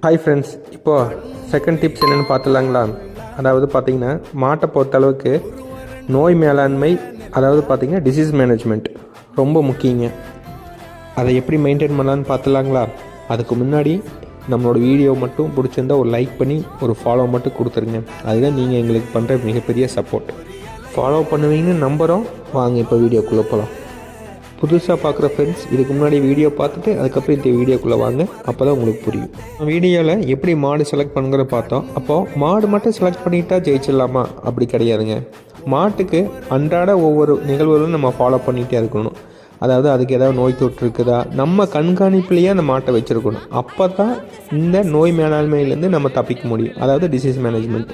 Hi friends, இப்போது second tips என்னென்னு பார்த்துலாங்களா? அதாவது பார்த்திங்கன்னா மாட்டை பொறுத்தளவுக்கு நோய் மேலாண்மை, அதாவது பார்த்திங்கன்னா டிசீஸ் மேனேஜ்மெண்ட் ரொம்ப முக்கியங்க. அதை எப்படி மெயின்டைன் பண்ணலான்னு பார்த்துலாங்களா? அதுக்கு முன்னாடி நம்மளோட வீடியோ மட்டும் பிடிச்சிருந்தால் ஒரு லைக் பண்ணி ஒரு ஃபாலோ மட்டும் கொடுத்துருங்க. அதுதான் நீங்கள் எங்களுக்கு பண்ணுற மிகப்பெரிய சப்போர்ட். ஃபாலோ பண்ணுவீங்கன்னு நம்புகிறோம். வாங்க இப்போ வீடியோக்குள்ளே போகலாம். புதுசாக பார்க்குற ஃப்ரெண்ட்ஸ் இதுக்கு முன்னாடி வீடியோ பார்த்துட்டு அதுக்கப்புறம் இந்த வீடியோக்குள்ளே வாங்க, அப்போ தான் உங்களுக்கு புரியும். வீடியோவில் எப்படி மாடு செலக்ட் பண்ணுங்கிற பார்த்தோம். அப்போது மாடு மட்டும் செலக்ட் பண்ணிட்டா ஜெயிச்சிடலாமா? அப்படி கிடையாதுங்க. மாட்டுக்கு அன்றாட ஒவ்வொரு நிகழ்வுகளும் நம்ம ஃபாலோ பண்ணிகிட்டே இருக்கணும். அதாவது அதுக்கு ஏதாவது நோய் தொற்று இருக்குதா, நம்ம கண்காணிப்புலேயே அந்த மாட்டை வச்சுருக்கணும். அப்போ தான் இந்த நோய் மேலாண்மையிலேருந்து நம்ம தப்பிக்க முடியும். அதாவது டிசீஸ் மேனேஜ்மெண்ட்.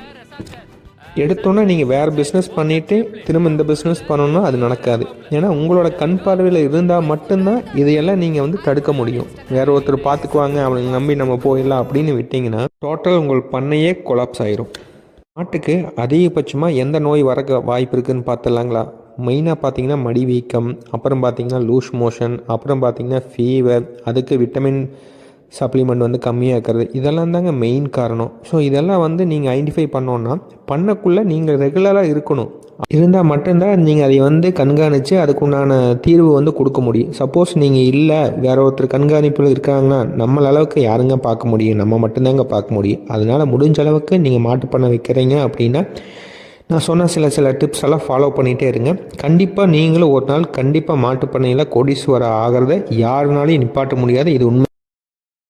எடுத்தோன்னே நீங்கள் வேறு பிஸ்னஸ் பண்ணிவிட்டு திரும்ப இந்த பிஸ்னஸ் பண்ணணுன்னா அது நடக்காது. ஏன்னா உங்களோட கண் பார்வையில் இருந்தால் மட்டும்தான் இதையெல்லாம் நீங்கள் தடுக்க முடியும். வேறு ஒருத்தர் பார்த்துக்குவாங்க, அவனுக்கு நம்பி நம்ம போயிடலாம் அப்படின்னு விட்டிங்கன்னா டோட்டல் உங்கள் பண்ணையே கொலாப்ஸ் ஆயிரும். மாட்டுக்கு அதிகபட்சமாக எந்த நோய் வர வாய்ப்பு இருக்குதுன்னு பார்த்துலாங்களா? மெயினாக பார்த்தீங்கன்னா மடி வீக்கம், அப்புறம் பார்த்தீங்கன்னா லூஸ் மோஷன், அப்புறம் பார்த்தீங்கன்னா ஃபீவர், அதுக்கு விட்டமின் சப்ளிமெண்ட் கம்மியாக இருக்கிறது, இதெல்லாம் தாங்க மெயின் காரணம். ஸோ இதெல்லாம் நீங்கள் ஐடென்டிஃபை பண்ணோன்னா பண்ணக்குள்ளே நீங்கள் ரெகுலராக இருக்கணும். இருந்தால் மட்டும்தான் நீங்கள் அதை கண்காணித்து அதுக்குண்டான தீர்வு கொடுக்க முடியும். சப்போஸ் நீங்கள் இல்லை, வேற ஒருத்தர் கண்காணிப்பில் இருக்காங்கன்னா நம்மள அளவுக்கு யாருங்க பார்க்க முடியும்? நம்ம மட்டும்தாங்க பார்க்க முடியும். அதனால் முடிஞ்ச அளவுக்கு நீங்கள் மாட்டு பண்ண வைக்கிறீங்க அப்படின்னா நான் சொன்ன சில டிப்ஸ் எல்லாம் ஃபாலோ பண்ணிகிட்டே இருங்க. கண்டிப்பாக நீங்களும் ஒரு நாள் கண்டிப்பாக மாட்டு பண்ணையில் கோடீஸ்வரர் ஆகிறத யாருனாலையும் நிப்பாட்ட முடியாது. இது உண்மை.